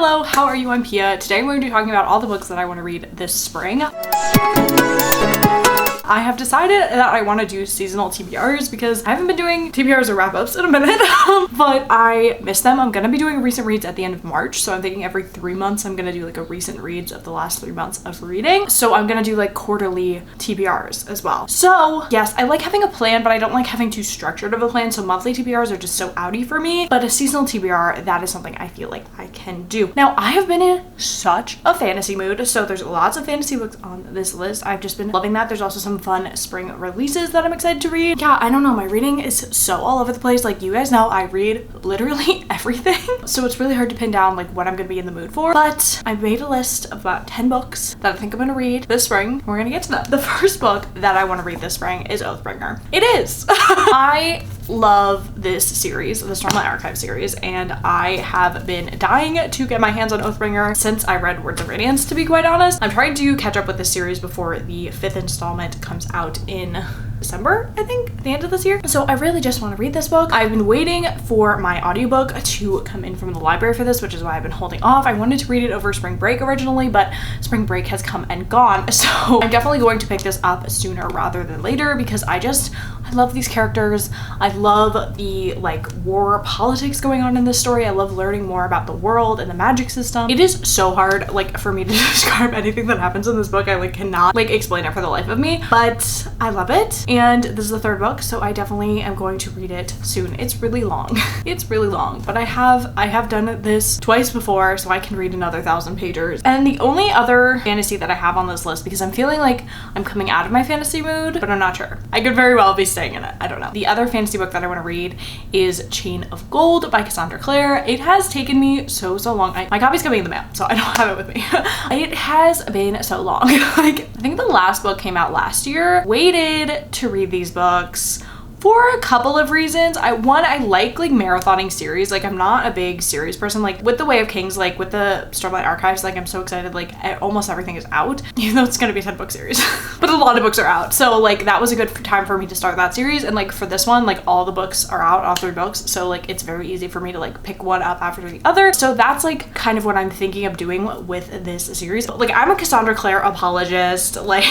hello, how are you? I'm Pia. Today we're going to be talking about all the books that I want to read this spring. I have decided that I want to do seasonal TBRs because I haven't been doing TBRs or wrap-ups in a minute, but I miss them. I'm going to be doing recent reads at the end of March, so I'm thinking every 3 months I'm going to do like a recent reads of the last 3 months of reading. So I'm going to do like quarterly TBRs as well. So yes, I like having a plan, but I don't like having too structured of a plan, so monthly TBRs are just so outy for me, but a seasonal TBR, that is something I feel like I can do. Now, I have been in such a fantasy mood, so there's lots of fantasy books on this list. I've just been loving that. There's also some fun spring releases that I'm excited to read. Yeah, I don't know, my reading is so all over the place. Like, you guys know I read literally everything, so it's really hard to pin down like what I'm gonna be in the mood for, but I made a list of about 10 books that I think I'm gonna read this spring. We're gonna get to that. The first book that I want to read this spring is Oathbringer. It is. I love this series, the Stormlight Archive series, and I have been dying to get my hands on Oathbringer since I read Words of Radiance, to be quite honest. I'm trying to catch up with this series before the 5th installment comes out in December, I think, at the end of this year. So I really just want to read this book. I've been waiting for my audiobook to come in from the library for this, which is why I've been holding off. I wanted to read it over spring break originally, but spring break has come and gone. So I'm definitely going to pick this up sooner rather than later because I love these characters. I love the like war politics going on in this story. I love learning more about the world and the magic system. It is so hard like for me to describe anything that happens in this book. I like cannot like explain it for the life of me, but I love it. And this is the third book, so I definitely am going to read it soon. It's really long. It's really long, but I have done this twice before, so I can read another 1,000 pagers. And the only other fantasy that I have on this list, because I'm feeling like I'm coming out of my fantasy mood, but I'm not sure. I could very well be staying in it. I don't know. The other fantasy book that I want to read is Chain of Gold by Cassandra Clare. It has taken me so long. My copy's coming in the mail, so I don't have it with me. It has been so long. Like, I think the last book came out last year. Waited to read these books for a couple of reasons. I like marathoning series. Like, I'm not a big series person. Like with the Way of Kings, like with the Starlight Archives, like I'm so excited, like almost everything is out, even though it's gonna be a 10-book series. But a lot of books are out, so like that was a good time for me to start that series. And like for this one, like all the books are out, all 3 books, so like it's very easy for me to like pick one up after the other. So that's like kind of what I'm thinking of doing with this series. But, like, I'm a Cassandra Clare apologist. Like,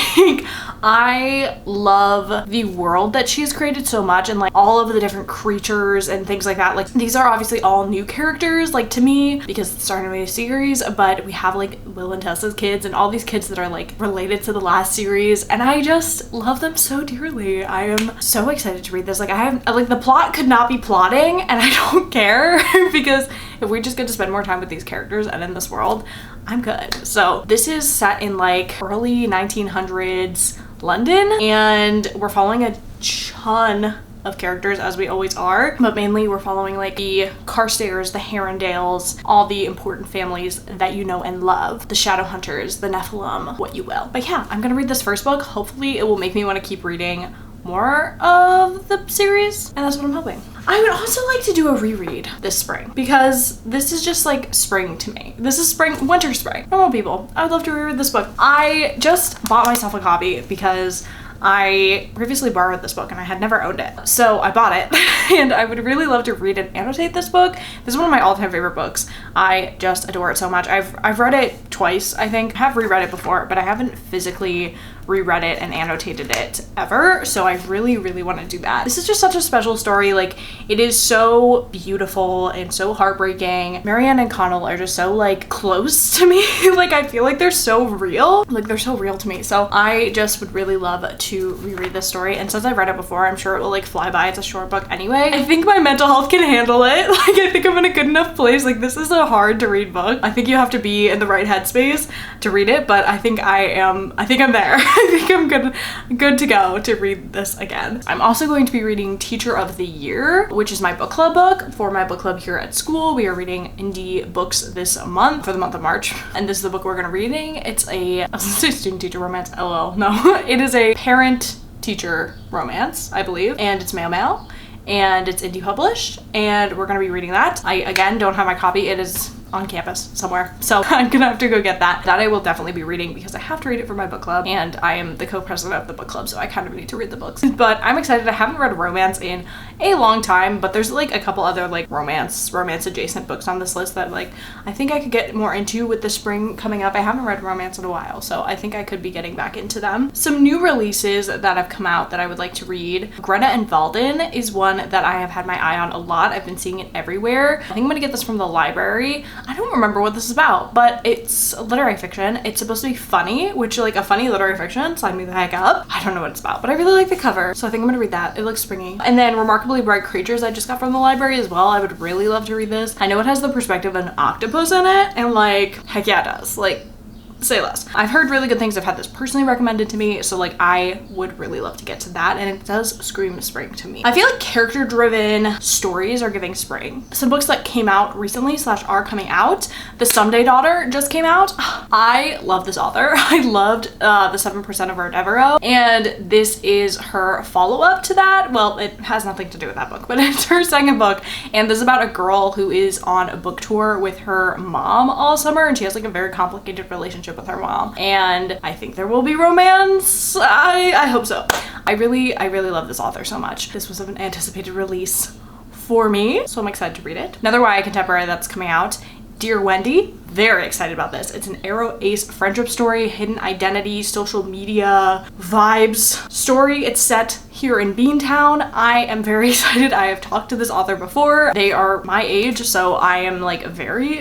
I love the world that she's created so much, and like all of the different creatures and things like that. Like, these are obviously all new characters, like to me, because it's starting to be a series, but we have like Will and Tessa's kids and all these kids that are like related to the last series, and I just love them so dearly. I am so excited to read this. Like, I have like the plot could not be plotting, and I don't care because if we just get to spend more time with these characters and in this world, I'm good. So this is set in like early 1900s London, and we're following a ton of characters, as we always are, but mainly we're following like the Carstairs, the Herondales, all the important families that you know and love, the Shadowhunters, the Nephilim, what you will. But yeah, I'm gonna read this first book. Hopefully it will make me want to keep reading more of the series, and that's what I'm hoping. I would also like to do a reread this spring because this is just like spring to me. This is spring, winter spring. Normal people. I would love to reread this book. I just bought myself a copy because I previously borrowed this book and I had never owned it. So I bought it and I would really love to read and annotate this book. This is one of my all-time favorite books. I just adore it so much. I've read it twice, I think. I have reread it before, but I haven't physically reread it and annotated it ever, so I really want to do that. This is just such a special story. Like, it is so beautiful and so heartbreaking. Marianne and Connell are just so like close to me. Like, I feel like they're so real. Like, they're so real to me. So I just would really love to reread this story, and since I've read it before, I'm sure it will like fly by. It's a short book anyway. I think my mental health can handle it. Like, I think I'm in a good enough place. Like, this is a hard to read book. I think you have to be in the right headspace to read it, but I think I'm there. I think I'm good to go to read this again. I'm also going to be reading Teacher of the Year, which is my book club book for my book club here at school. We are reading indie books this month for the month of March, and this is the book we're gonna be reading. It's I was gonna say student teacher romance, lol. No, it is a parent teacher romance, I believe, and it's male, and it's indie published, and we're gonna be reading that. I again don't have my copy. It is on campus somewhere. So I'm gonna have to go get that. That I will definitely be reading because I have to read it for my book club, and I am the co-president of the book club, so I kind of need to read the books. But I'm excited. I haven't read romance in a long time, but there's like a couple other like romance adjacent books on this list that like I think I could get more into with the spring coming up. I haven't read romance in a while, so I think I could be getting back into them. Some new releases that have come out that I would like to read. Greta and Valden is one that I have had my eye on a lot. I've been seeing it everywhere. I think I'm gonna get this from the library. I don't remember what this is about, but it's literary fiction. It's supposed to be funny, which like a funny literary fiction, sign me the heck up. I don't know what it's about, but I really like the cover, so I think I'm gonna read that. It looks springy. And then Remarkably Bright Creatures I just got from the library as well. I would really love to read this. I know it has the perspective of an octopus in it, and like, heck yeah it does. Like, say less. I've heard really good things. I've had this personally recommended to me, so like I would really love to get to that, and it does scream spring to me. I feel like character-driven stories are giving spring. Some books that came out recently / are coming out. The Someday Daughter just came out. I love this author. I loved the 7% of Her Devereaux, and this is her follow-up to that. Well, it has nothing to do with that book, but it's her second book, and this is about a girl who is on a book tour with her mom all summer, and she has like a very complicated relationship with her mom, and I think there will be romance. I hope so. I really love this author so much. This was an anticipated release for me, so I'm excited to read it. Another YA contemporary that's coming out, Dear Wendy. Very excited about this. It's an Arrow Ace friendship story, hidden identity, social media vibes story. It's set here in Beantown. I am very excited. I have talked to this author before. They are my age, so I am like very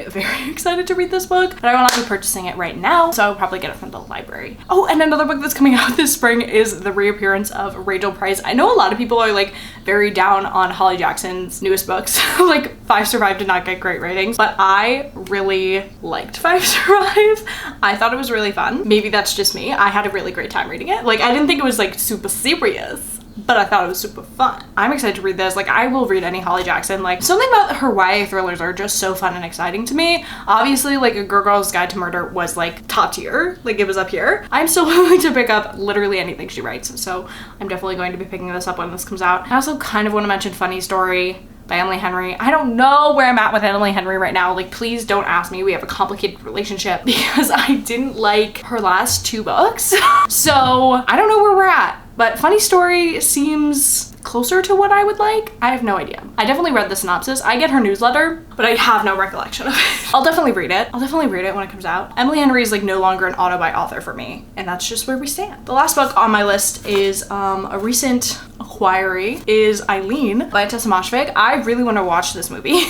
excited to read this book, but I will not be purchasing it right now, so I'll probably get it from the library. Oh, and another book that's coming out this spring is the reappearance of Rachel Price. I know a lot of people are like very down on Holly Jackson's newest books. Like 5 Survive did not get great ratings, but I really liked 5 Survive. I thought it was really fun. Maybe that's just me. I had a really great time reading it. Like I didn't think it was like super serious, but I thought it was super fun. I'm excited to read this. Like I will read any Holly Jackson. Like something about her YA thrillers are just so fun and exciting to me. Obviously like A Girl's Guide to Murder was like top tier. Like it was up here. I'm still willing to pick up literally anything she writes. So I'm definitely going to be picking this up when this comes out. I also kind of want to mention Funny Story by Emily Henry. I don't know where I'm at with Emily Henry right now. Like please don't ask me. We have a complicated relationship because I didn't like her last 2 books. So I don't know where we're at. But Funny Story seems closer to what I would like. I have no idea. I definitely read the synopsis. I get her newsletter, but I have no recollection of it. I'll definitely read it. I'll definitely read it when it comes out. Emily Henry is like no longer an auto by author for me, and that's just where we stand. The last book on my list is a recent acquiry, is Eileen by Tessa Moshfegh. I really want to watch this movie,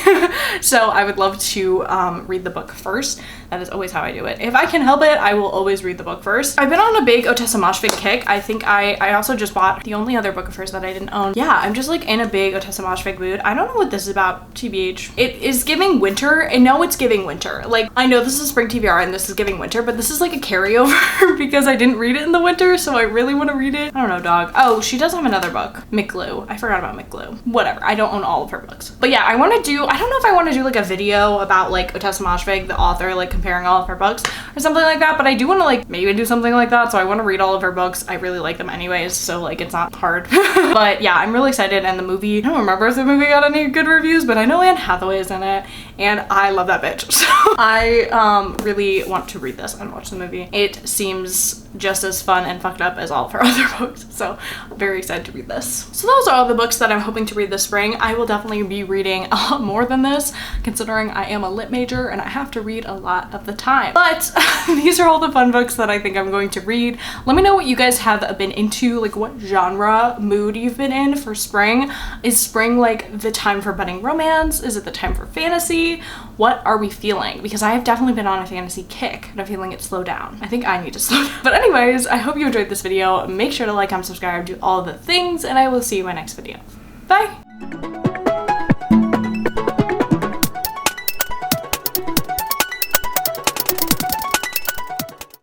so I would love to read the book first. That is always how I do it. If I can help it, I will always read the book first. I've been on a big Tessa Moshfegh kick. I think I also just bought the only other book of hers that I didn't own. Yeah, I'm just like in a big Tessa Moshfegh mood. I don't know what this is about, TBH. It is giving winter. I know it's giving winter. Like, I know this is spring TBR and this is giving winter, but this is like a carryover because I didn't read it in the winter, so I really want to read it. I don't know, dog. Oh, she does have another book, McGlue. I forgot about McGlue. Whatever, I don't own all of her books. But yeah, I don't know if I want to do like a video about like Tessa Moshfegh, the author, like comparing all of her books or something like that, but I do want to like maybe do something like that, so I want to read all of her books. I really like them anyways, so like it's not hard. But yeah, I'm really excited, and the movie, I don't remember if the movie got any good reviews, but I know Anne Hathaway is in it, and I love that bitch. So I really want to read this and watch the movie. It seems just as fun and fucked up as all of her other books, so I'm very excited to read this. So those are all the books that I'm hoping to read this spring. I will definitely be reading a lot more than this, considering I am a lit major and I have to read a lot of the time. But these are all the fun books that I think I'm going to read. Let me know what you guys have been into, like what genre mood you've been in for spring. Is spring like the time for budding romance? Is it the time for fantasy? What are we feeling? Because I have definitely been on a fantasy kick and I'm feeling it slow down. I think I need to slow down. But anyways, I hope you enjoyed this video. Make sure to like, comment, subscribe, do all the things, and I will see you in my next video. Bye!